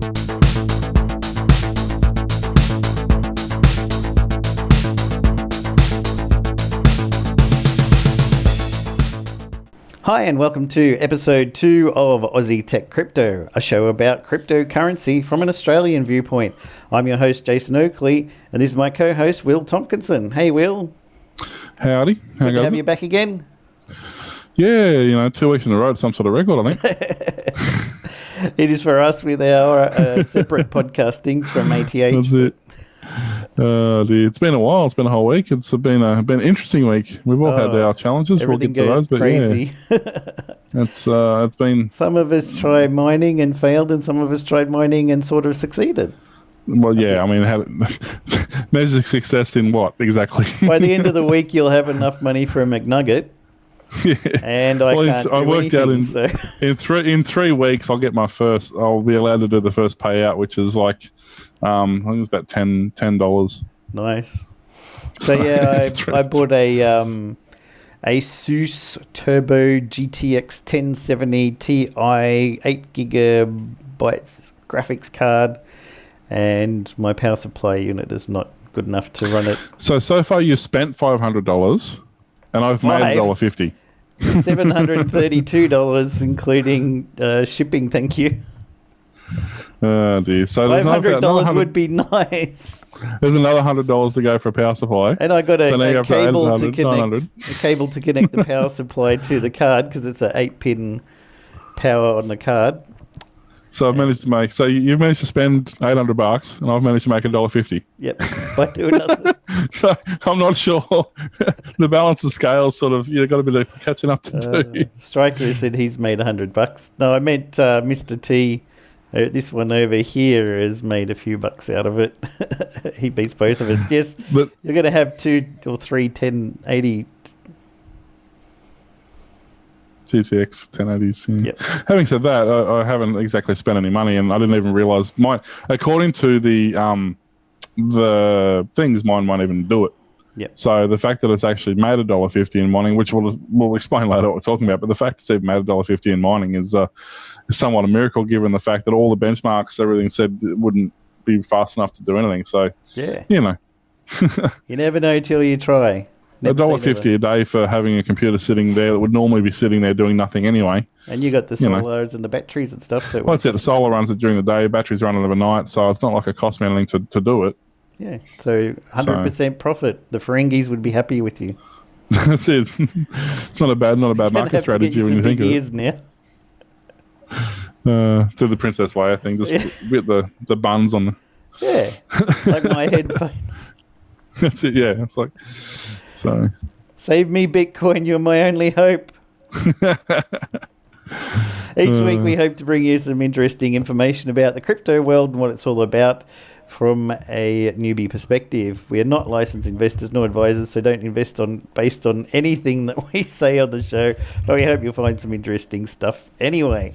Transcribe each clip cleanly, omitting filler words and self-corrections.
Hi and welcome to episode 2 of Aussie Tech Crypto, a show about cryptocurrency from an Australian viewpoint. I'm your host Jason Oakley and this is my co-host Will Tomkinson. Hey Will. Howdy. Good to have you back again. Yeah, 2 weeks in a row, it's some sort of record, I think. It is for us with our separate podcastings from ATH. That's it. It's been a while. It's been a whole week. It's been an interesting week. We've all had our challenges. Everything we'll goes crazy. Yeah. It's been... Some of us tried mining and failed, and some of us tried mining and sort of succeeded. Well, yeah, I mean, measure success in what, exactly? By the end of the week, you'll have enough money for a McNugget. Yeah. And I worked out in 3 weeks, I'll be allowed to do the first payout, which is like, I think it's about $10. Nice. So yeah, I bought a Asus Turbo GTX 1070 Ti 8 gigabytes graphics card, and my power supply unit is not good enough to run it. So far you've spent $500, and I've made $1.50. $732, including shipping. Thank you. Oh dear. So $500 would be nice. There's another $100 to go for a power supply, and I got a cable to connect the power supply to the card because it's an 8-pin power on the card. So I've managed to make. So you've managed to spend $800, and I've managed to make $1.50. Yep, by doing nothing. So I'm not sure the balance of scale. Sort of, you've got a bit of catching up to do. Striker said he's made $100. No, I meant Mr. T. This one over here has made a few bucks out of it. He beats both of us. Yes, but you're going to have 2 or 3 1080 GTX 1080s. Yeah. Yep. Having said that, I haven't exactly spent any money, and I didn't even realise according to the things, mine won't even do it. Yep. So the fact that it's actually made $1.50 in mining, which we'll explain later what we're talking about, but the fact it's even made $1.50 in mining is somewhat a miracle, given the fact that all the benchmarks, everything said it wouldn't be fast enough to do anything. So yeah, you never know till you try. $1.50 a day for having a computer sitting there that would normally be sitting there doing nothing anyway. And you got the solars and the batteries and stuff. So that's it. The solar runs it during the day, batteries run it overnight, so it's not like it costs me anything to do it. Yeah, so 100% profit. The Ferengis would be happy with you. That's it. It's not a bad market strategy when you think of it. Now. Do the Princess Leia thing, just with the buns on the... Yeah, like my headphones. That's it, yeah. It's like... So... Save me, Bitcoin, you're my only hope. Each week we hope to bring you some interesting information about the crypto world and what it's all about from a newbie perspective. We are not licensed investors nor advisors, so don't invest based on anything that we say on the show, but we hope you'll find some interesting stuff anyway.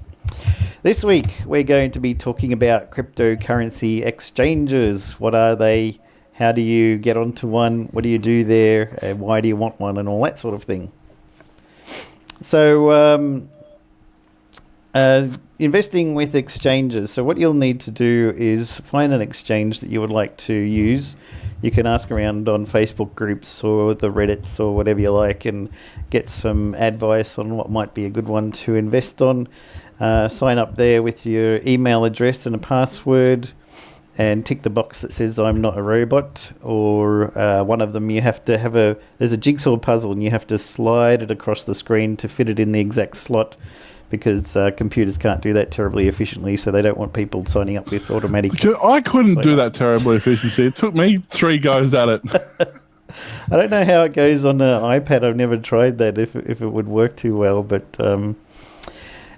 This week we're going to be talking about cryptocurrency exchanges. What are they? How do you get onto one? What do you do there? Why do you want one? And all that sort of thing. So investing with exchanges. So what you'll need to do is find an exchange that you would like to use. You can ask around on Facebook groups or the Reddits or whatever you like and get some advice on what might be a good one to invest on. Sign up there with your email address and a password and tick the box that says I'm not a robot, or one of them you have to have there's a jigsaw puzzle and you have to slide it across the screen to fit it in the exact slot, because computers can't do that terribly efficiently, so they don't want people signing up with automatic. I couldn't do that terribly efficiently. It took me 3 goes at it. I don't know how it goes on an iPad. I've never tried that, if it would work too well, but...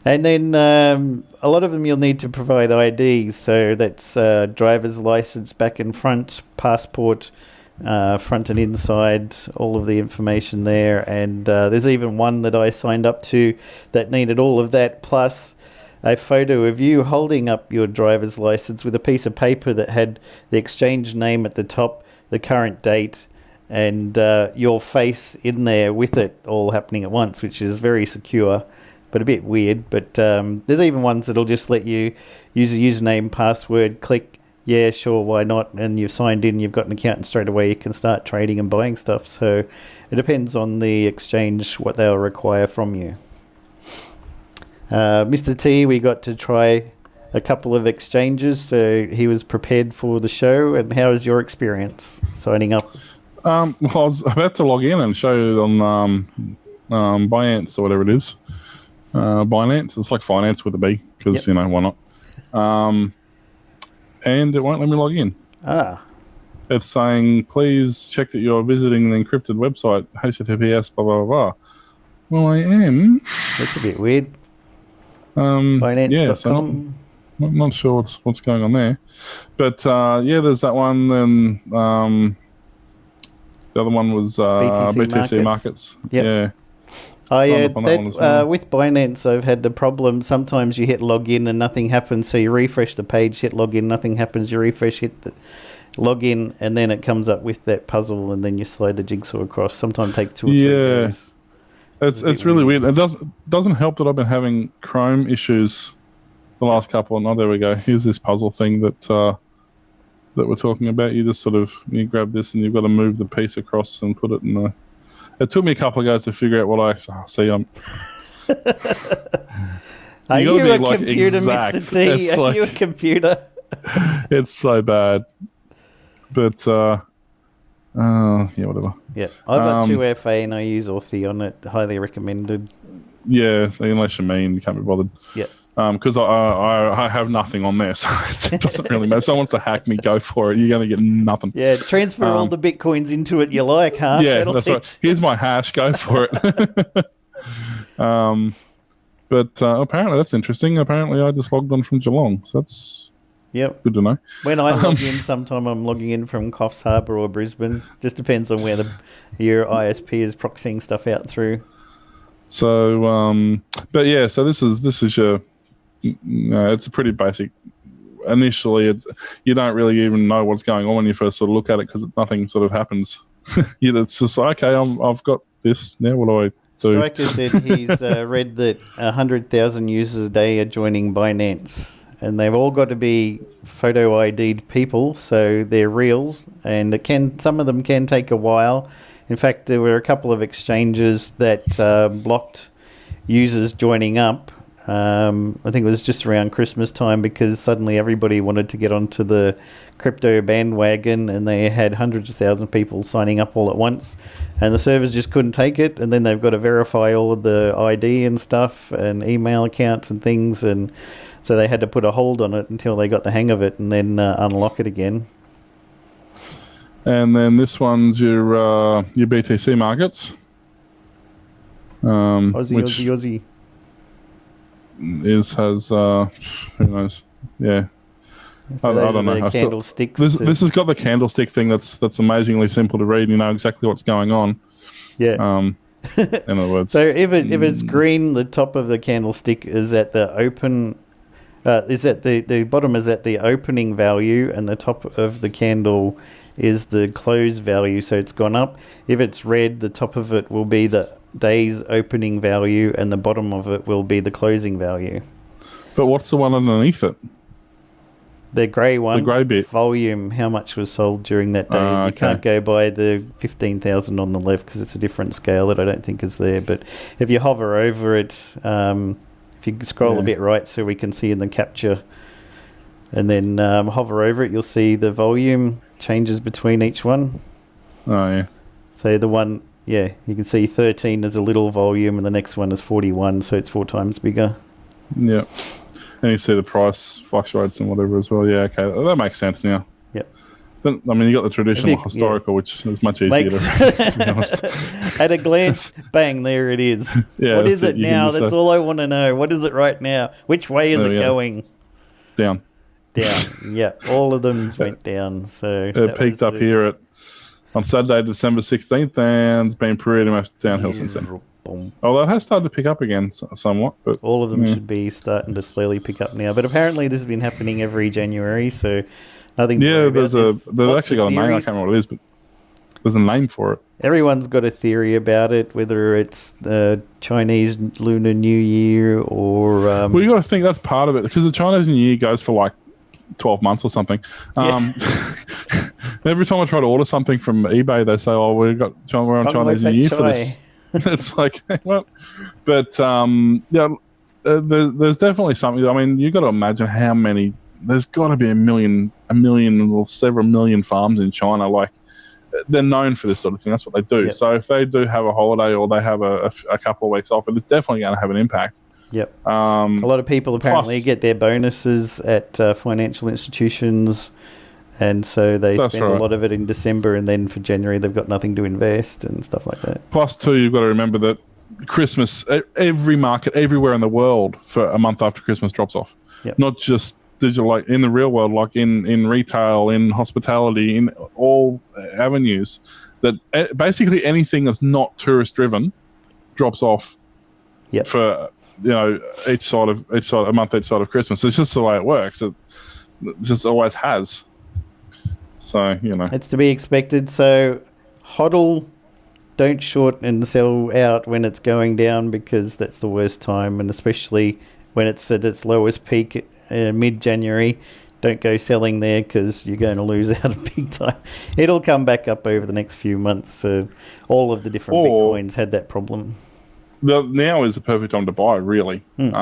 And then a lot of them you'll need to provide IDs, so that's driver's license back and front, passport, front and inside, all of the information there. And there's even one that I signed up to that needed all of that, plus a photo of you holding up your driver's license with a piece of paper that had the exchange name at the top, the current date, and your face in there with it all happening at once, which is very secure. but a bit weird. But there's even ones that'll just let you use a username, password, click, yeah, sure, why not, and you've signed in, you've got an account, and straight away you can start trading and buying stuff. So it depends on the exchange, what they'll require from you. Mr. T, we got to try a couple of exchanges, so he was prepared for the show. And how was your experience signing up? Well, I was about to log in and show you on Binance or whatever it is. Binance, it's like finance with a B, because, why not? And it won't let me log in. It's saying, please check that you're visiting the encrypted website, HTTPS, blah, blah, blah. Well, I am. That's a bit weird. Binance.com. So I'm not sure what's going on there. But, there's that one. And the other one was BTC Markets. Yep. Yeah. Oh, yeah. With Binance, I've had the problem. Sometimes you hit login and nothing happens. So you refresh the page, hit login, nothing happens. You refresh, hit the login, and then it comes up with that puzzle, and then you slide the jigsaw across. Sometimes it takes 2 or 3 days. It's really weird. It doesn't help that I've been having Chrome issues the last couple. And there we go. Here's this puzzle thing that we're talking about. You just you grab this and you've got to move the piece across and put it in the. It took me a couple of goes to figure out what I actually see. Are you a computer, exact. Mr. T? Are you a computer? It's so bad. But, whatever. Yeah, I've got 2FA and I use Authy on it. Highly recommended. Yeah, unless you can't be bothered. Yeah. Because I have nothing on there, so it doesn't really matter. If someone wants to hack me, go for it. You're going to get nothing. Yeah, transfer all the bitcoins into it you like, huh? Yeah, that's right. Here's my hash. Go for it. But apparently that's interesting. Apparently I just logged on from Geelong, so that's good to know. When I log in, sometime I'm logging in from Coffs Harbour or Brisbane. Just depends on where your ISP is proxying stuff out through. So, so this is your. It's a pretty basic. Initially, you don't really even know what's going on when you first sort of look at it because nothing sort of happens. It's just like, okay, I've got this now. What do I do? Striker said he's read that 100,000 users a day are joining Binance, and they've all got to be photo ID'd people, so they're reals, and some of them can take a while. In fact, there were a couple of exchanges that blocked users joining up. I think it was just around Christmas time because suddenly everybody wanted to get onto the crypto bandwagon and they had hundreds of thousands of people signing up all at once and the servers just couldn't take it, and then they've got to verify all of the ID and stuff and email accounts and things, and so they had to put a hold on it until they got the hang of it and then unlock it again. And then this one's your BTC markets. Aussie. Has who knows? Yeah, so I don't know. Candlesticks. This has got the candlestick thing. That's amazingly simple to read. You know exactly what's going on. Yeah. In other words. So if it's green, the top of the candlestick is at the open. Is at the bottom is at the opening value, and the top of the candle is the close value. So it's gone up. If it's red, the top of it will be the day's opening value and the bottom of it will be the closing value. But what's the one underneath it? The grey one. The grey bit. Volume, how much was sold during that day. You can't go by the 15,000 on the left because it's a different scale that I don't think is there. But if you hover over it, if you scroll a bit right so we can see in the capture, and then hover over it, you'll see the volume changes between each one. Oh, yeah. So the one... Yeah, you can see 13 is a little volume and the next one is 41, so it's 4 times bigger. Yeah. And you see the price fluctuates and whatever as well. Yeah, okay. That makes sense now. Yep. Then, I mean, you got the traditional historical, which is much easier to be honest. At a glance, bang, there it is. Yeah, what is it now? That's all I want to know. What is it right now? Which way is it going? Down. Yeah. All of them went down. So it peaked up here on Saturday, December 16th, and it's been pretty much downhill since then. Although it has started to pick up again somewhat. But all of them should be starting to slowly pick up now. But apparently this has been happening every January, so nothing to worry about. They've actually got a name. I can't remember what it is. But there's a name for it. Everyone's got a theory about it, whether it's the Chinese Lunar New Year or... well, you got to think that's part of it, because the Chinese New Year goes for like 12 months or something. Every time I try to order something from eBay, they say, "Oh, we're on Chinese New Year for this." It's like, well, but there's definitely something. I mean, you got to imagine how many. There's got to be a million or several million farms in China. Like, they're known for this sort of thing. That's what they do. Yep. So if they do have a holiday or they have a couple of weeks off, it's definitely going to have an impact. Yep. A lot of people apparently get their bonuses at financial institutions, and so they spend a lot of it in December, and then for January they've got nothing to invest and stuff like that. Plus, too, you've got to remember that Christmas, every market everywhere in the world for a month after Christmas drops off. Yep. Not just digital, like in the real world, like in retail, in hospitality, in all avenues. That basically anything that's not tourist driven drops off. Yep. For each side of a month, each side of Christmas. It's just the way it works. It just always has. So it's to be expected. So hodl, don't short and sell out when it's going down, because that's the worst time, and especially when it's at its lowest peak mid-January. Don't go selling there, because you're going to lose out a big time. It'll come back up over the next few months. So all of the different Bitcoins had that problem. Now is the perfect time to buy, really. Yes,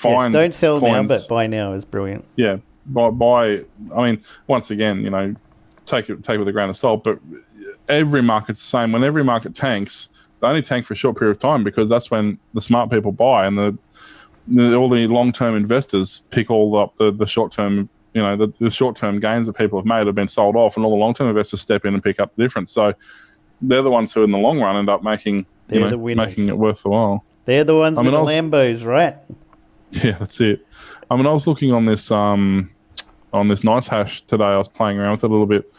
don't sell coins now, but buy now is brilliant. Yeah, buy. I mean, once again, take it with a grain of salt. But every market's the same. When every market tanks, they only tank for a short period of time, because that's when the smart people buy, and all the long-term investors pick all up the short-term. The short-term gains that people have made have been sold off, and all the long-term investors step in and pick up the difference. So they're the ones who, in the long run, end up making making it worth the while. They're the ones with the Lambos, right? Yeah, that's it. I mean, I was looking on this nice hash today. I was playing around with it a little bit,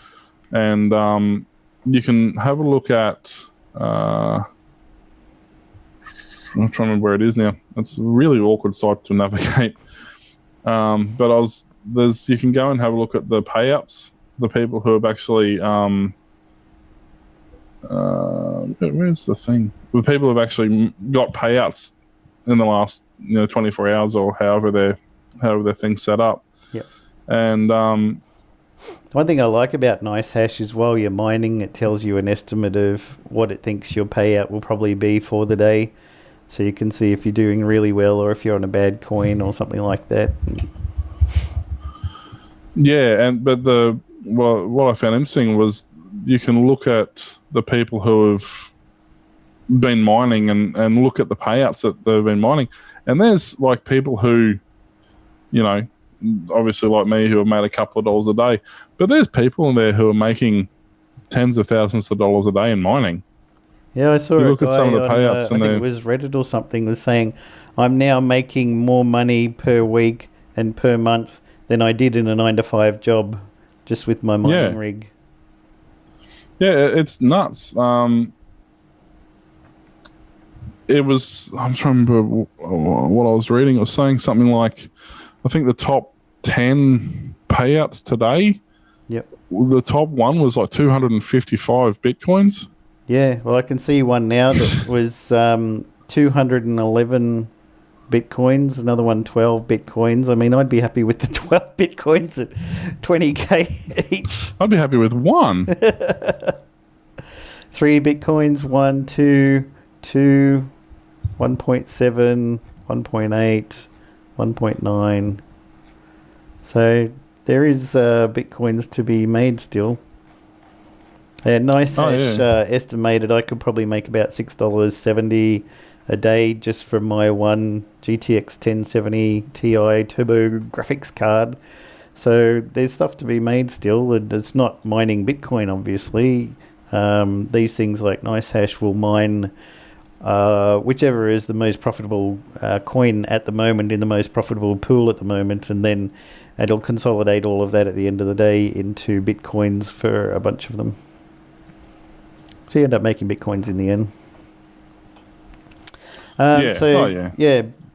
and you can have a look at. I'm trying to remember where it is now. It's a really awkward site to navigate. But you can go and have a look at the payouts for the people who have actually. Where's the thing? The people who have actually got payouts in the last 24 hours or however their thing's set up. Yep. And one thing I like about NiceHash is while you're mining, it tells you an estimate of what it thinks your payout will probably be for the day, so you can see if you're doing really well or if you're on a bad coin or something like that. Yeah, but what I found interesting was you can look at the people who have been mining and look at the payouts that they've been mining. And there's like people who, obviously like me, who have made a couple of dollars a day. But there's people in there who are making tens of thousands of dollars a day in mining. Yeah, I saw a guy on, I think it was Reddit or something, was saying, I'm now making more money per week and per month than I did in a 9-to-5 job just with my mining rig. Yeah, it's nuts. It was, I'm trying to remember what I was reading. It was saying something like, I think the top 10 payouts today, the top one was like 255 Bitcoins. Yeah, well, I can see one now that was 211 Bitcoins, another one 12 Bitcoins. I mean, I'd be happy with the 12 Bitcoins at 20k each. I'd be happy with one. 3 Bitcoins, 1, 2, 2, 1.7, 1.8, 1.9. So there is Bitcoins to be made still. NiceHash estimated I could probably make about $6.70 a day just from my one GTX 1070 Ti Turbo graphics card. So there's stuff to be made still. It's not mining Bitcoin, obviously. These things like NiceHash will mine whichever is the most profitable coin at the moment in the most profitable pool at the moment, and then it'll consolidate all of that at the end of the day into Bitcoins for a bunch of them. So you end up making Bitcoins in the end.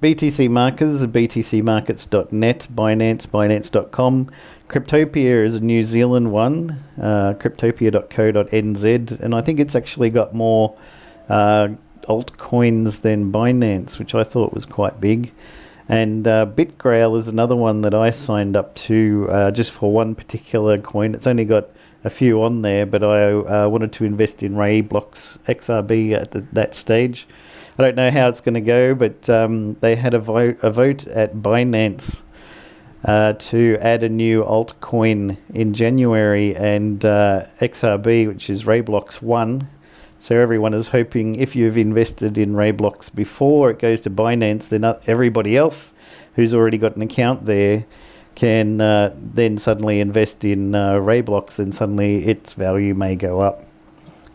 BTC markets are btcmarkets.net, Binance, Binance.com. Cryptopia is a New Zealand one, cryptopia.co.nz, and I think it's actually got more altcoins than Binance, which I thought was quite big. And BitGrail is another one that I signed up to just for one particular coin. It's only got a few on there, but I wanted to invest in Rayblox XRB at that stage. I don't know how it's going to go, but they had a vote at Binance to add a new altcoin in January, and XRB, which is Rayblox, won. So everyone is hoping, if you've invested in Rayblox before it goes to Binance, then everybody else who's already got an account there can then suddenly invest in Rayblox, then suddenly its value may go up.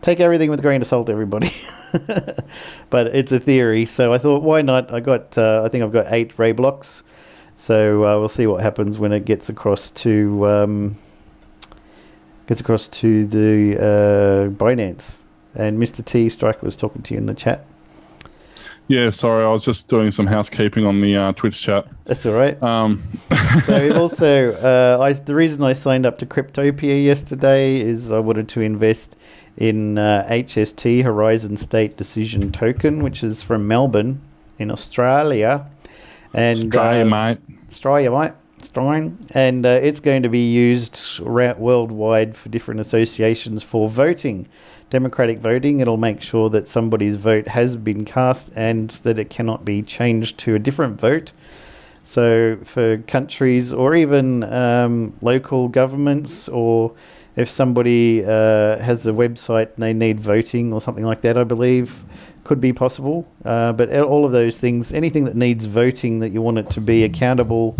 Take everything with a grain of salt, everybody. But it's a theory, so I thought, why not? I think I've got 8 Rayblox, so we'll see what happens when it gets across to the Binance. And Mr. T Striker was talking to you in the chat. Yeah, sorry, I was just doing some housekeeping on the Twitch chat. That's all right. So we've also, the reason I signed up to Cryptopia yesterday is I wanted to invest in HST, Horizon State Decision Token, which is from Melbourne in Australia. And Australia, mate. Australia, mate. And it's going to be used worldwide for different associations for voting, democratic voting. It'll make sure that somebody's vote has been cast and that it cannot be changed to a different vote. So for countries or even local governments, or if somebody has a website and they need voting or something like that, I believe could be possible. But all of those things, anything that needs voting that you want it to be accountable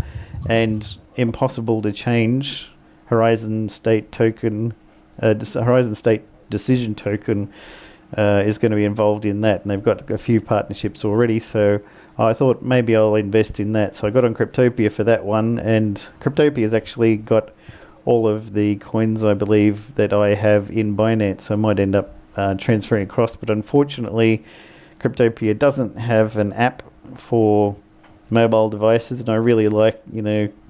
and impossible to change, Horizon State Token, Horizon State Decision Token is going to be involved in that, and they've got a few partnerships already. So I thought maybe I'll invest in that. So I got on Cryptopia for that one, and Cryptopia has actually got all of the coins, I believe, that I have in Binance. So I might end up transferring across, but unfortunately, Cryptopia doesn't have an app for mobile devices, and I really like,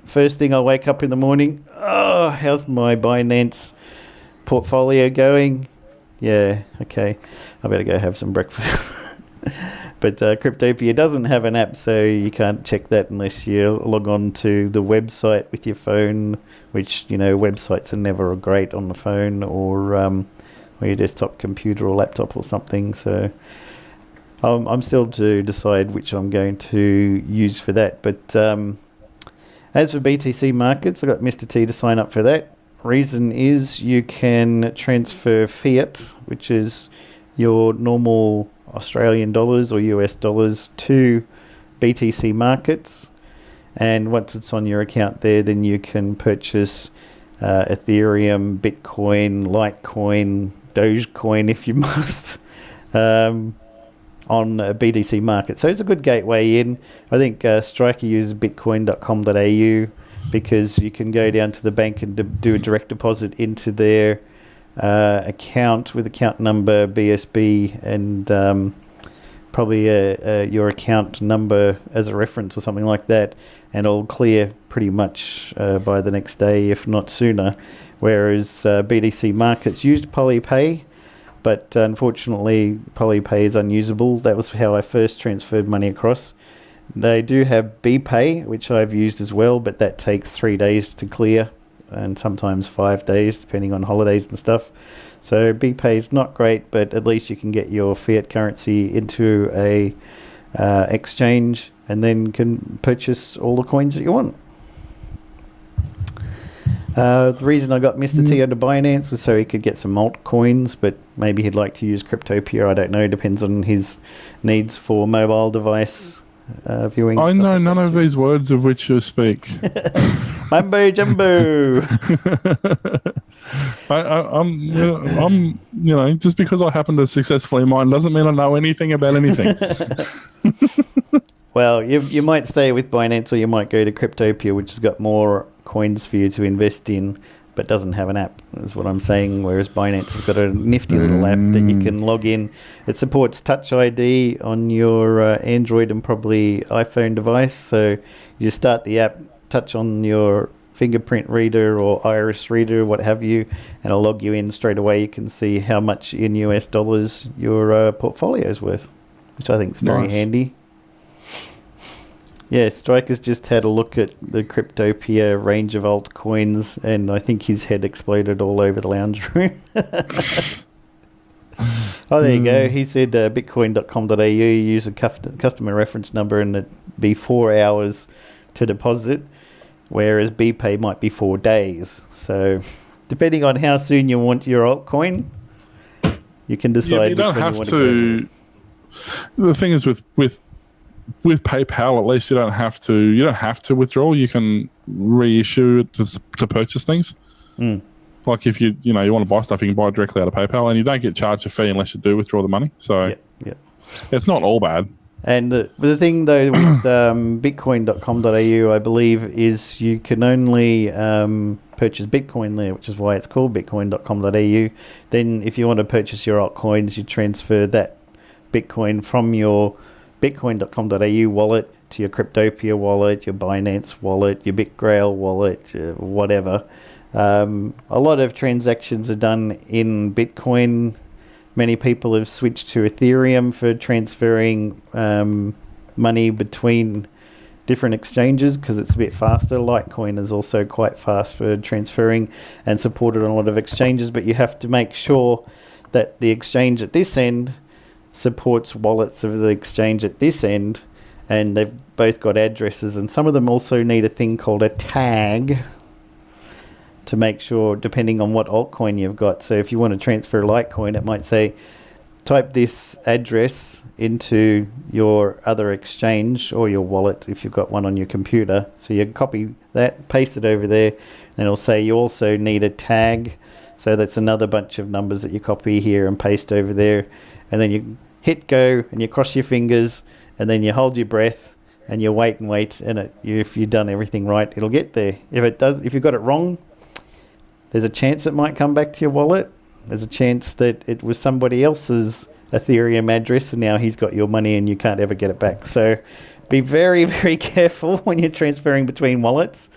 first thing I wake up in the morning, how's my Binance portfolio going? Yeah, okay, I better go have some breakfast. But Cryptopia doesn't have an app, so you can't check that unless you log on to the website with your phone, which, websites are never great on the phone or your desktop computer or laptop or something. So I'm still to decide which I'm going to use for that. But as for BTC markets, I got Mr. T to sign up for that. Reason is you can transfer fiat, which is your normal Australian dollars or US dollars, to BTC markets. And once it's on your account there, then you can purchase Ethereum, Bitcoin, Litecoin, Dogecoin if you must. On a BTC market. So it's a good gateway in. I think Striker uses bitcoin.com.au because you can go down to the bank and do a direct deposit into their account with account number BSB and probably your account number as a reference or something like that, and it'll clear pretty much by the next day, if not sooner. Whereas BTC markets used Polypay, but unfortunately Polypay is unusable. That was how I first transferred money across. They do have BPay, which I've used as well, but that takes 3 days to clear, and sometimes 5 days depending on holidays and stuff. So BPay is not great, but at least you can get your fiat currency into a exchange and then can purchase all the coins that you want. The reason I got Mr. T onto Binance was so he could get some altcoins, but maybe he'd like to use Cryptopia. I don't know. Depends on his needs for mobile device viewing. I know none of these words of which you speak. Mumbo jumbo. I'm just because I happen to successfully mine doesn't mean I know anything about anything. Well, you might stay with Binance, or you might go to Cryptopia, which has got more coins for you to invest in. but doesn't have an app, is what I'm saying, whereas Binance has got a nifty little app that you can log in. It supports Touch ID on your Android and probably iPhone device, so you start the app, touch on your fingerprint reader or iris reader, what have you, and it'll log you in straight away. You can see how much in US dollars your portfolio is worth, which I think is very handy. Yeah, Striker's just had a look at the Cryptopia range of altcoins, and I think his head exploded all over the lounge room. Oh, there you go. He said bitcoin.com.au, use a customer reference number, and it'd be 4 hours to deposit, whereas BPay might be 4 days. So, depending on how soon you want your altcoin, you can decide which one you want to go with. The thing is with PayPal, at least you don't have to withdraw. You can reissue it to purchase things. Like if you want to buy stuff, you can buy it directly out of PayPal, and you don't get charged a fee unless you do withdraw the money. So it's not all bad. And the thing though with bitcoin.com.au, I believe, is you can only purchase Bitcoin there, which is why it's called bitcoin.com.au. Then if you want to purchase your altcoins, you transfer that Bitcoin from your bitcoin.com.au wallet to your Cryptopia wallet, your Binance wallet, your BitGrail wallet, whatever. A lot of transactions are done in Bitcoin. Many people have switched to Ethereum for transferring money between different exchanges because it's a bit faster. Litecoin is also quite fast for transferring and supported on a lot of exchanges, but you have to make sure that the exchange at this end supports wallets of the exchange at this end, and they've both got addresses, and some of them also need a thing called a tag to make sure, depending on what altcoin you've got. So if you want to transfer Litecoin, it might say type this address into your other exchange or your wallet if you've got one on your computer. So you copy that, paste it over there, and it'll say you also need a tag. So that's another bunch of numbers that you copy here and paste over there. And then you hit go and you cross your fingers and then you hold your breath and you wait and wait. And if you've done everything right, it'll get there. If you've got it wrong, there's a chance it might come back to your wallet. There's a chance that it was somebody else's Ethereum address and now he's got your money and you can't ever get it back. So be very, very careful when you're transferring between wallets.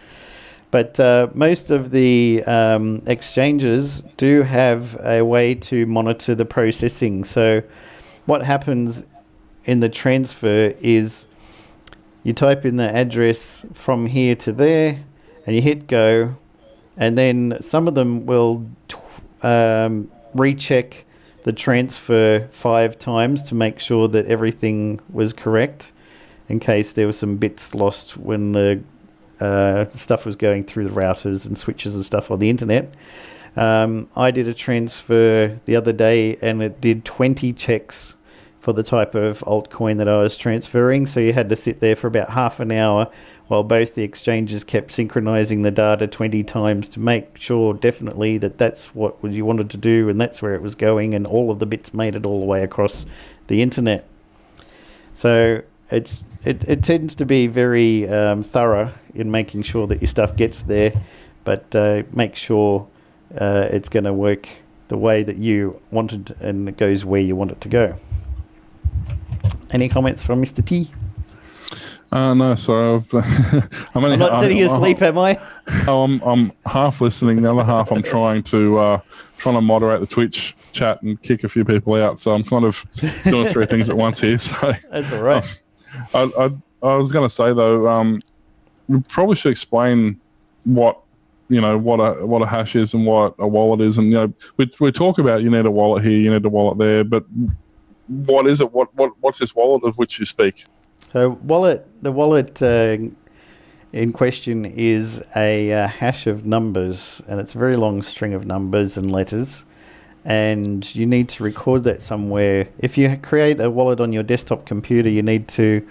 But most of the exchanges do have a way to monitor the processing. So what happens in the transfer is you type in the address from here to there and you hit go, and then some of them will recheck the transfer 5 times to make sure that everything was correct in case there were some bits lost when the stuff was going through the routers and switches and stuff on the internet. I did a transfer the other day and it did 20 checks for the type of altcoin that I was transferring. So you had to sit there for about half an hour while both the exchanges kept synchronizing the data 20 times to make sure definitely that that's what you wanted to do and that's where it was going, and all of the bits made it all the way across the internet. So it tends to be very thorough in making sure that your stuff gets there, but make sure it's going to work the way that you wanted and it goes where you want it to go. Any comments from Mr. T? No, sorry. I'm not sitting asleep, am I? Oh, I'm half listening. The other half, I'm trying to moderate the Twitch chat and kick a few people out. So I'm kind of doing 3 things at once here. So that's all right. I was going to say though, we probably should explain what a hash is and what a wallet is, and we talk about you need a wallet here, you need a wallet there, but what is it? What's this wallet of which you speak? So the wallet in question is a hash of numbers, and it's a very long string of numbers and letters, and you need to record that somewhere. If you create a wallet on your desktop computer, you need to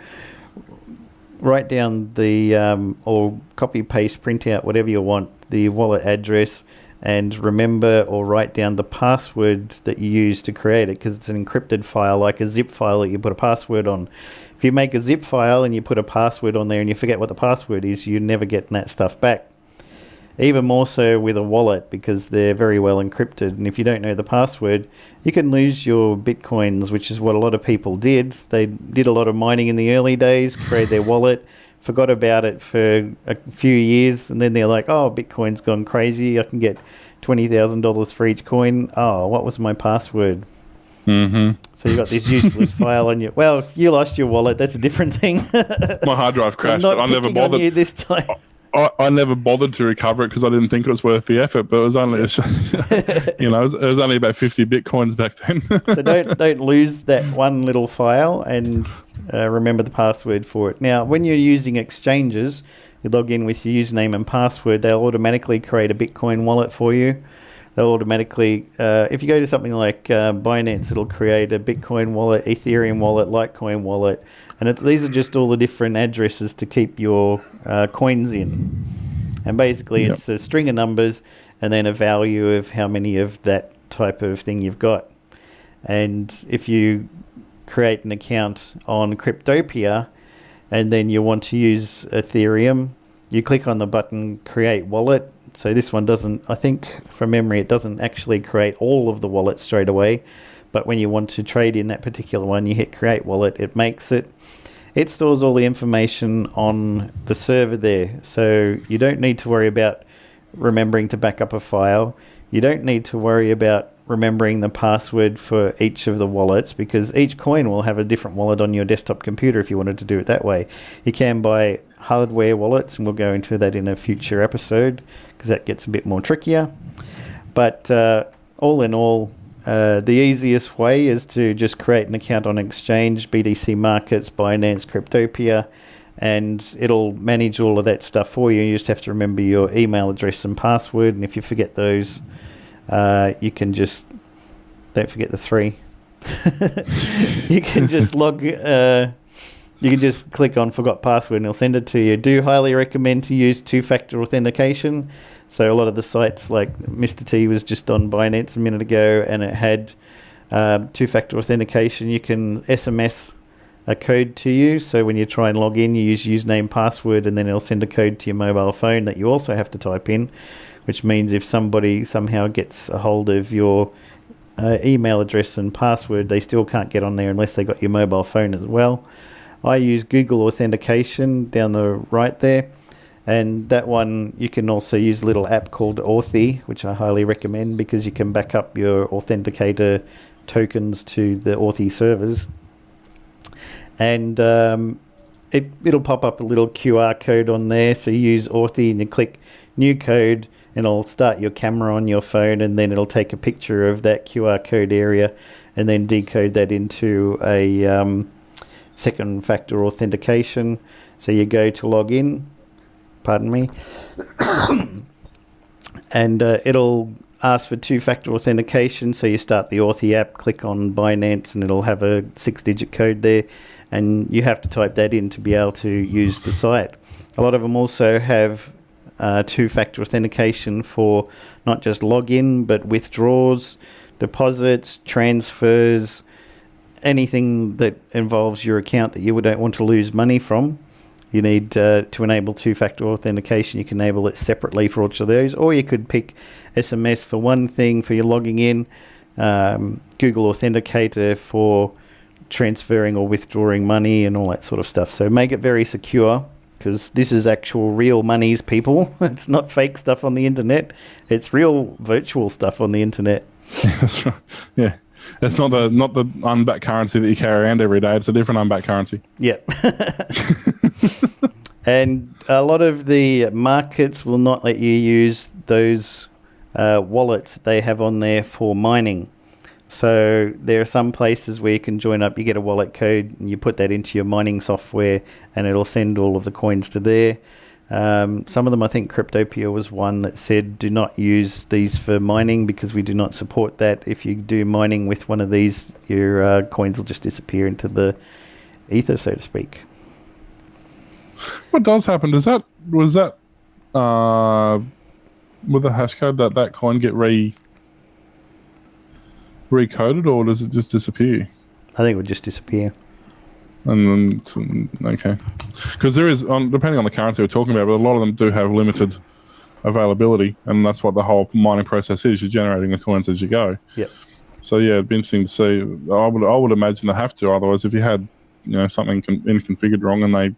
write down the or copy, paste, print out, whatever you want, the wallet address, and remember or write down the password that you use to create it, because it's an encrypted file, like a zip file that you put a password on. If you make a zip file and you put a password on there and you forget what the password is, you're never getting that stuff back. even more so with a wallet because they're very well encrypted. And if you don't know the password, you can lose your Bitcoins, which is what a lot of people did. They did a lot of mining in the early days, created their wallet, forgot about it for a few years, and then they're like, oh, Bitcoin's gone crazy. I can get $20,000 for each coin. Oh, what was my password? Mm-hmm. So you got this useless file on your... Well, you lost your wallet. That's a different thing. My hard drive crashed, I'm but I not never picking on bothered. you this time. I never bothered to recover it because I didn't think it was worth the effort. But it was only, it was only about 50 Bitcoins back then. So don't lose that one little file, and remember the password for it. Now, when you're using exchanges, you log in with your username and password. They'll automatically create a Bitcoin wallet for you. They'll automatically, if you go to something like Binance, it'll create a Bitcoin wallet, Ethereum wallet, Litecoin wallet. And these are just all the different addresses to keep your coins in. And basically it's a string of numbers and then a value of how many of that type of thing you've got. And if you create an account on Cryptopia and then you want to use Ethereum, you click on the button Create Wallet. So this one doesn't, I think from memory, it doesn't actually create all of the wallets straight away. But when you want to trade in that particular one, you hit Create Wallet, it makes it. It stores all the information on the server there. So you don't need to worry about remembering to back up a file. You don't need to worry about remembering the password for each of the wallets because each coin will have a different wallet on your desktop computer if you wanted to do it that way. You can buy hardware wallets, and we'll go into that in a future episode because that gets a bit more trickier. But all in all, the easiest way is to just create an account on exchange, BTC Markets, Binance, Cryptopia, and it'll manage all of that stuff for you. You just have to remember your email address and password, and if you forget those, you can just, don't forget the 3. You can just you can just click on forgot password and it'll send it to you. Do highly recommend to use two-factor authentication. So a lot of the sites, like Mr. T was just on Binance a minute ago, and it had two-factor authentication. You can SMS a code to you. So when you try and log in, you use username, password, and then it'll send a code to your mobile phone that you also have to type in, which means if somebody somehow gets a hold of your email address and password, they still can't get on there unless they got your mobile phone as well. I use Google Authentication down the right there, and that one you can also use a little app called Authy, which I highly recommend because you can back up your authenticator tokens to the Authy servers. And it'll pop up a little QR code on there, so you use Authy and you click new code and it'll start your camera on your phone, and then it'll take a picture of that QR code area and then decode that into a second factor authentication. So you go to log in, pardon me, and it'll ask for two-factor authentication. So you start the Authy app, click on Binance, and it'll have a 6-digit code there, and you have to type that in to be able to use the site. A lot of them also have two-factor authentication for not just login, but withdrawals, deposits, transfers, anything that involves your account that you don't want to lose money from. You need to enable two-factor authentication. You can enable it separately for each of those, or you could pick SMS for one thing for your logging in, Google Authenticator for transferring or withdrawing money and all that sort of stuff. So make it very secure, because this is actual real monies, people. It's not fake stuff on the internet. It's real virtual stuff on the internet. That's right. Yeah. It's not the unbacked currency that you carry around every day. It's a different unbacked currency. Yeah. And a lot of the markets will not let you use those wallets they have on there for mining. So there are some places where you can join up, you get a wallet code, and you put that into your mining software, and it'll send all of the coins to there. Some of them, I think Cryptopia was one that said, do not use these for mining because we do not support that. If you do mining with one of these, your coins will just disappear into the ether, so to speak. What does happen? Was that with the hash code that coin get recoded, or does it just disappear? I think it would just disappear. And then, okay. Because there is, depending on the currency we're talking about, but a lot of them do have limited availability, and that's what the whole mining process is. You're generating the coins as you go. Yep. So yeah, it'd be interesting to see. I would imagine they have to. Otherwise, if you had something configured wrong and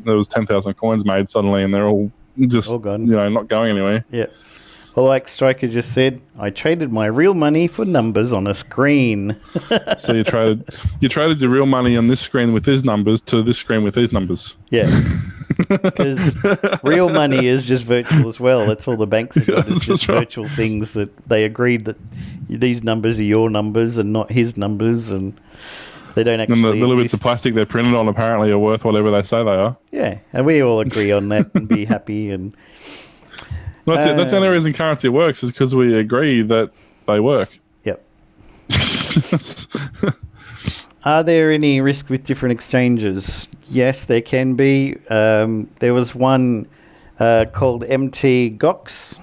there was 10,000 coins made suddenly, and they're all just all gone. Not going anywhere. Yeah. Well, like Striker just said, I traded my real money for numbers on a screen. So you traded your real money on this screen with these numbers to this screen with these numbers. Yeah. Because real money is just virtual as well. That's all the banks have got. It's just virtual things that they agreed that these numbers are your numbers and not his numbers, and they don't actually. And the little bits of plastic they're printed on apparently are worth whatever they say they are. Yeah, and we all agree on that and be happy. And that's it. That's the only reason currency works is because we agree that they work. Yep. Are there any risk with different exchanges? Yes, there can be. There was one called MT Gox,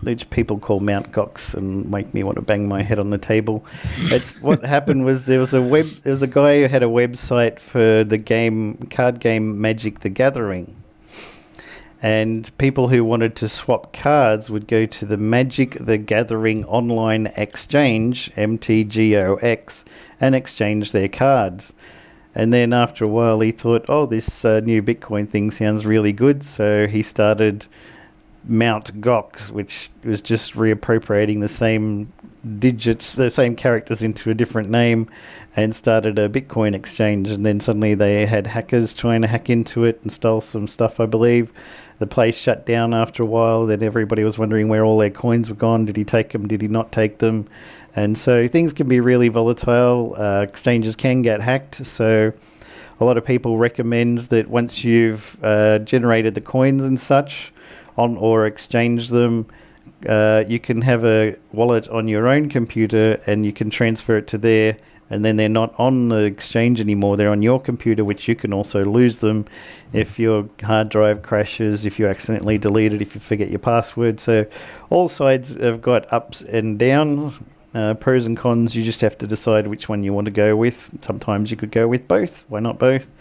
which people call Mount Gox and make me want to bang my head on the table. It's what happened was there was a guy who had a website for the card game Magic the Gathering. And people who wanted to swap cards would go to the Magic the Gathering online exchange, MTGOX, and exchange their cards. And then after a while he thought, this new Bitcoin thing sounds really good. So he started Mount Gox, which was just reappropriating the same digits, the same characters into a different name, and started a Bitcoin exchange. And then suddenly they had hackers trying to hack into it and stole some stuff, I believe. The place shut down after a while. Then everybody was wondering where all their coins were gone. Did he take them? Did he not take them? And so things can be really volatile. Exchanges can get hacked. So a lot of people recommend that once you've generated the coins and such or exchanged them, you can have a wallet on your own computer and you can transfer it to there, and then they're not on the exchange anymore. They're on your computer, which you can also lose them if your hard drive crashes, if you accidentally delete it, if you forget your password. So all sides have got ups and downs, pros and cons. You just have to decide which one you want to go with. Sometimes you could go with both. Why not both?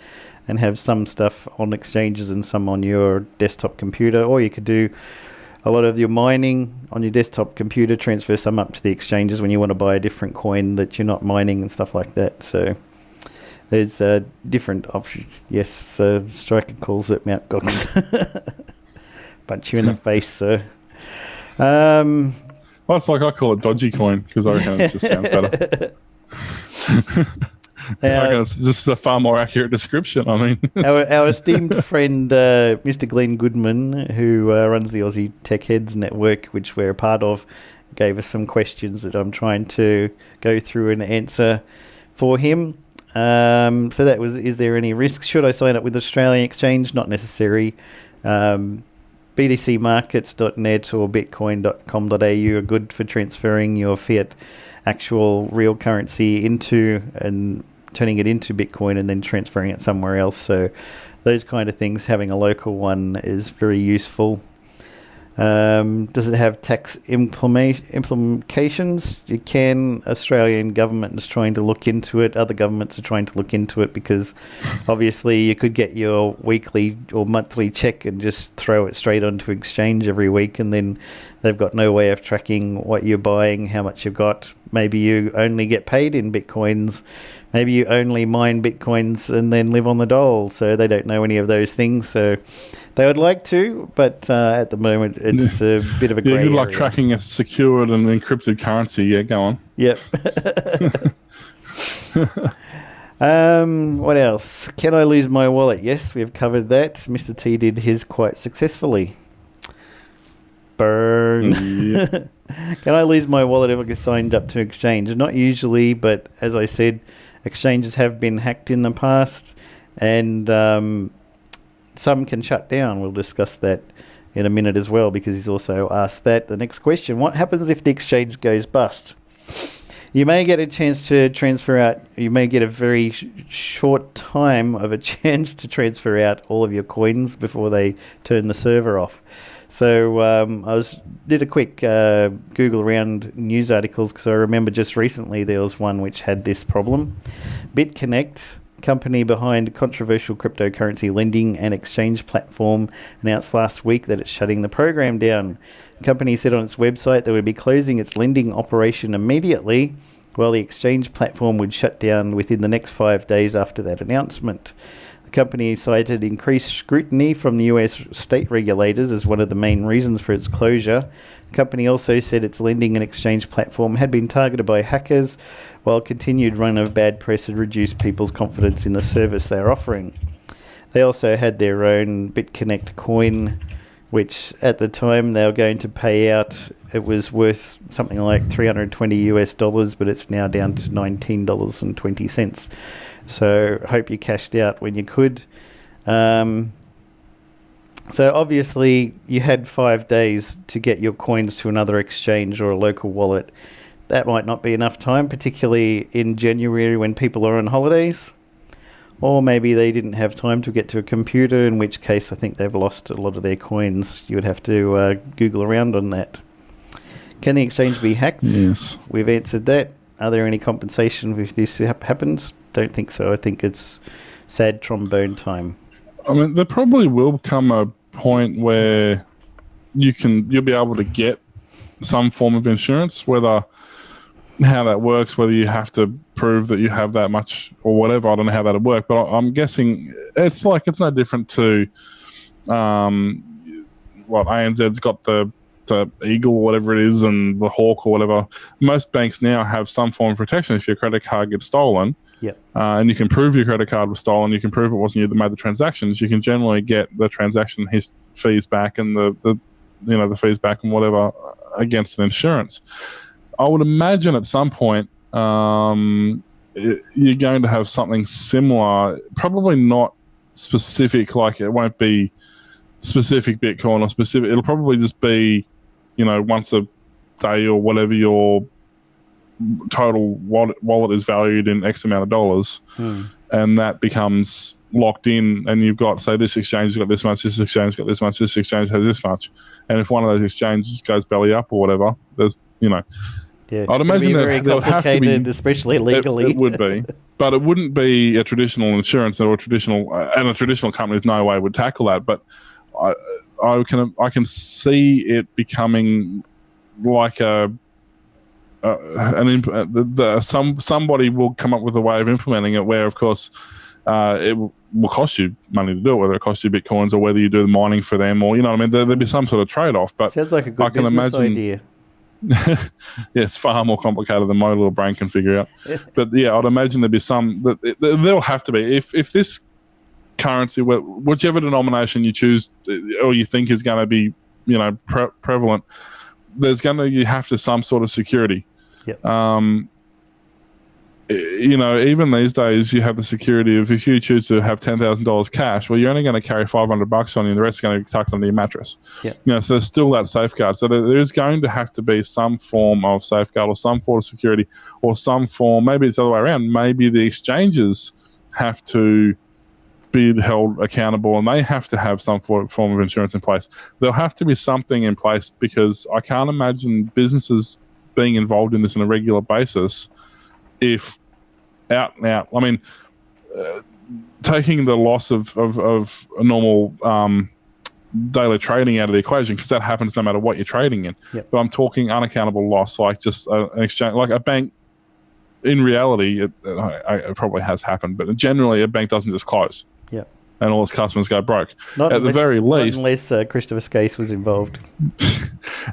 And have some stuff on exchanges and some on your desktop computer. Or you could do a lot of your mining on your desktop computer, transfer some up to the exchanges when you want to buy a different coin that you're not mining and stuff like that. So there's different options. Yes, Striker calls it Mount Gox. Punch you in the face, sir. Well, it's like I call it dodgy coin because I reckon it just sounds better. This is a far more accurate description. I mean, our esteemed friend, Mr. Glenn Goodman, who runs the Aussie Tech Heads network, which we're a part of, gave us some questions that I'm trying to go through and answer for him. So that was, is there any risks? Should I sign up with Australian Exchange? Not necessary. BTCmarkets.net or bitcoin.com.au are good for transferring your fiat actual real currency into and turning it into Bitcoin and then transferring it somewhere else. So those kind of things, having a local one is very useful. Does it have tax implications? It can. Australian government is trying to look into it. Other governments are trying to look into it because obviously you could get your weekly or monthly check and just throw it straight onto exchange every week, and then they've got no way of tracking what you're buying, how much you've got. Maybe you only get paid in Bitcoins. Maybe you only mine Bitcoins and then live on the dole. So they don't know any of those things. So they would like to, but at the moment it's a bit of a grey area. Good luck tracking a secured and encrypted currency. Yeah, go on. Yep. What else? Can I lose my wallet? Yes, we've covered that. Mr. T did his quite successfully. Burn. Yep. Can I lose my wallet if I get signed up to exchange? Not usually, but as I said, exchanges have been hacked in the past, and some can shut down. We'll discuss that in a minute as well, because he's also asked that. The next question, what happens if the exchange goes bust? You may get a chance to transfer out, you may get a very short time of a chance to transfer out all of your coins before they turn the server off. So I did a quick Google around news articles, because I remember just recently there was one which had this problem. BitConnect company behind controversial cryptocurrency lending and exchange platform, announced last week that it's shutting the program down. The company said on its website that it would be closing its lending operation immediately, while the exchange platform would shut down within the next 5 days after that announcement. The company cited increased scrutiny from the US state regulators as one of the main reasons for its closure. The company also said its lending and exchange platform had been targeted by hackers, while continued run of bad press had reduced people's confidence in the service they're offering. They also had their own BitConnect coin, which at the time they were going to pay out. It was worth something like $320, but it's now down to $19.20. So hope you cashed out when you could. So obviously you had 5 days to get your coins to another exchange or a local wallet. That might not be enough time, particularly in January when people are on holidays. Or maybe they didn't have time to get to a computer, in which case I think they've lost a lot of their coins. You would have to Google around on that. Can the exchange be hacked? Yes. We've answered that. Are there any compensation if this happens? Don't think so. I think it's sad trombone time. I mean, there probably will come a point where you'll be able to get some form of insurance, whether how that works, whether you have to prove that you have that much or whatever. I don't know how that'll work, but I'm guessing it's no different to what ANZ's got the Eagle or whatever it is, and the Hawk or whatever. Most banks now have some form of protection if your credit card gets stolen. Yep. And you can prove your credit card was stolen, you can prove it wasn't you that made the transactions, you can generally get the transaction fees back and the fees back and whatever against an insurance. I would imagine at some point you're going to have something similar, probably not specific, like it won't be specific Bitcoin or specific, it'll probably just be, once a day or whatever your total wallet is valued in X amount of dollars, and that becomes locked in, and you've got, say, this exchange has got this much, this exchange has got this much, this exchange has this much, and if one of those exchanges goes belly up or whatever, there's, Yeah, I'd imagine there'll have to be, especially legally. It would be, but it wouldn't be a traditional insurance or a traditional company. No way would tackle that. But I can see it becoming like somebody will come up with a way of implementing it where, of course, it will cost you money to do it, whether it costs you bitcoins or whether you do the mining for them, or there'll be some sort of trade-off. But sounds like a good business idea. Yeah, it's far more complicated than my little brain can figure out. But yeah, I'd imagine there'll be there'll have to be, if this currency, whichever denomination you choose or you think is going to be prevalent, you have to some sort of security. Yep. Even these days, you have the security of, if you choose to have $10,000 cash, well, you're only going to carry $500 on you, and the rest is going to be tucked under your mattress. Yep. So there's still that safeguard. So there is going to have to be some form of safeguard or some form of security, or some form. Maybe it's the other way around. Maybe the exchanges have to be held accountable, and they have to have some form of insurance in place. There'll have to be something in place, because I can't imagine businesses being involved in this on a regular basis. If out and out, I mean, taking the loss of a normal daily trading out of the equation, because that happens no matter what you're trading in. Yep. But I'm talking unaccountable loss, like just an exchange, like a bank. In reality, it probably has happened, but generally a bank doesn't just close. Yep. And all its customers go broke. Unless Christopher Skase was involved.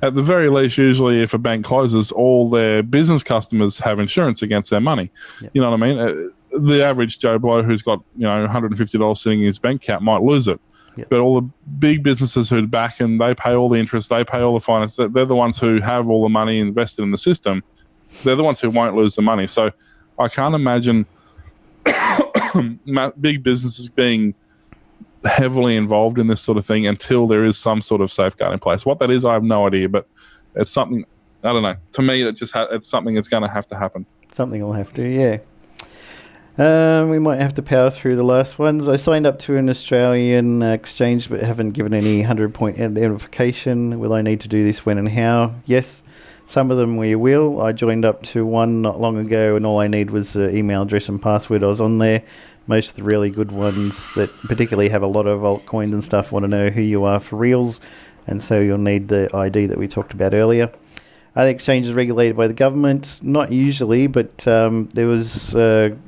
At the very least, usually if a bank closes, all their business customers have insurance against their money. Yep. You know what I mean? The average Joe Blow who's got $150 sitting in his bank account might lose it. Yep. But all the big businesses who back, and they pay all the interest, they pay all the finance, they're the ones who have all the money invested in the system. They're the ones who won't lose the money. So I can't imagine big businesses being heavily involved in this sort of thing until there is some sort of safeguard in place. What that is, I have no idea, but it's something, I don't know. To me, it's something that's going to have to happen. Something will have to, yeah. We might have to power through the last ones. I signed up to an Australian exchange, but haven't given any 100-point identification. Will I need to do this when and how? Yes, some of them we will. I joined up to one not long ago, and all I need was email address and password. I was on there. Most of the really good ones that particularly have a lot of altcoins and stuff want to know who you are for reals, and so you'll need the ID that we talked about earlier. Are the exchanges regulated by the government? Not usually, but there was an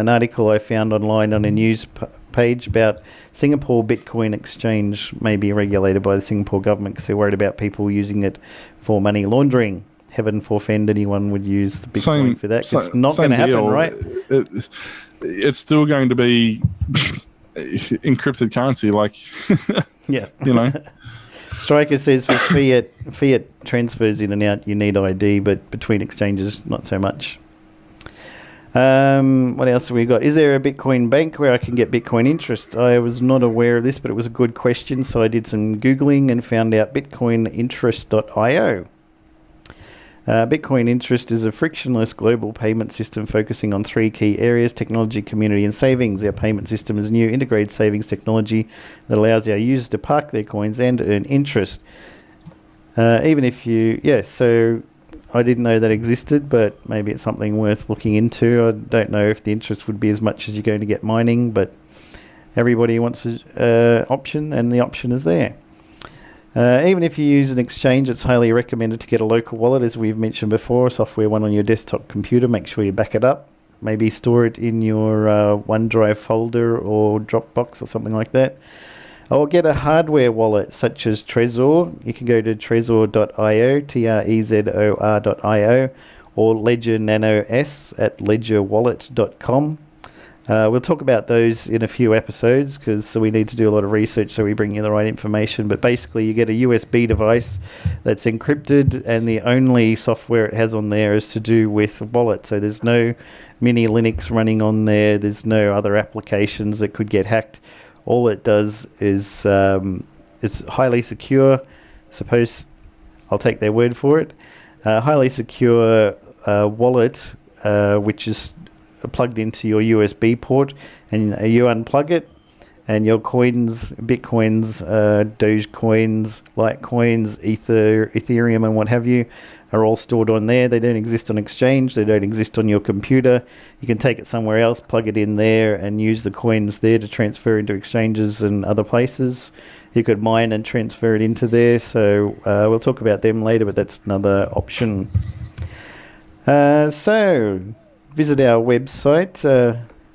article I found online on a news page about Singapore Bitcoin exchange may be regulated by the Singapore government because they're worried about people using it for money laundering. Heaven forfend anyone would use the Bitcoin for that. It's not going to happen, right? It's still going to be encrypted currency, like, yeah. You know. Striker says for fiat transfers in and out, you need ID, but between exchanges, not so much. What else have we got? Is there a Bitcoin bank where I can get Bitcoin interest? I was not aware of this, but it was a good question, so I did some Googling and found out bitcoininterest.io. Bitcoin Interest is a frictionless global payment system focusing on 3 key areas: technology, community, and savings. Our payment system is new integrated savings technology that allows our users to park their coins and earn interest. So I didn't know that existed, but maybe it's something worth looking into. I don't know if the interest would be as much as you're going to get mining, but everybody wants an option, and the option is there. Even if you use an exchange, it's highly recommended to get a local wallet, as we've mentioned before, a software one on your desktop computer. Make sure you back it up. Maybe store it in your OneDrive folder or Dropbox or something like that. Or get a hardware wallet such as Trezor. You can go to trezor.io, trezor.io, or Ledger Nano S at ledgerwallet.com. We'll talk about those in a few episodes because we need to do a lot of research so we bring you the right information. But basically, you get a USB device that's encrypted, and the only software it has on there is to do with wallet. So there's no mini Linux running on there. There's no other applications that could get hacked. All it does is it's highly secure. Suppose I'll take their word for it. Highly secure wallet, which is plugged into your USB port, and you unplug it, and your coins, Bitcoins, Dogecoins, Litecoins, Ethereum, and what have you, are all stored on there. They don't exist on exchange. They don't exist on your computer. You can take it somewhere else, plug it in there, and use the coins there to transfer into exchanges and other places. You could mine and transfer it into there. So we'll talk about them later, but that's another option. So visit our website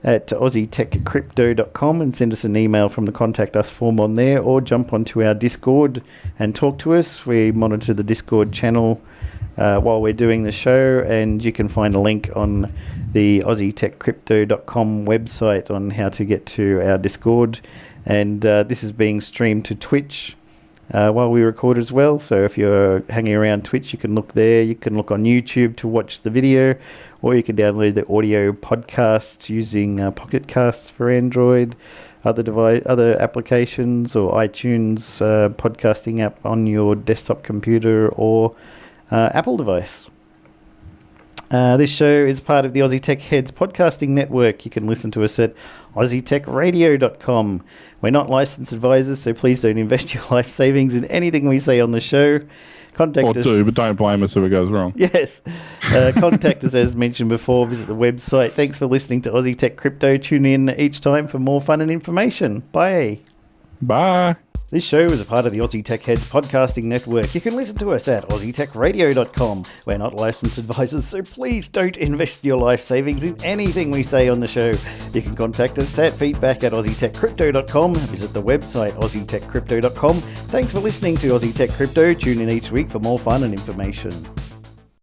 at aussietechcrypto.com and send us an email from the Contact Us form on there, or jump onto our Discord and talk to us. We monitor the Discord channel while we're doing the show, and you can find a link on the aussietechcrypto.com website on how to get to our Discord. And this is being streamed to Twitch while we record as well. So if you're hanging around Twitch, you can look there. You can look on YouTube to watch the video, or you can download the audio podcast using Pocket Casts for Android, other applications, or iTunes podcasting app on your desktop computer or Apple device. This show is part of the Aussie Tech Heads podcasting network. You can listen to us at aussietechradio.com. We're not licensed advisors, so please don't invest your life savings in anything we say on the show. Contact us. Do, but don't blame us if it goes wrong. Yes. Contact us, as mentioned before. Visit the website. Thanks for listening to Aussie Tech Crypto. Tune in each time for more fun and information. Bye. Bye. This show is a part of the Aussie Tech Heads podcasting network. You can listen to us at aussietechradio.com. We're not licensed advisors, so please don't invest your life savings in anything we say on the show. You can contact us at feedback@aussietechcrypto.com. Visit the website aussietechcrypto.com. Thanks for listening to Aussie Tech Crypto. Tune in each week for more fun and information.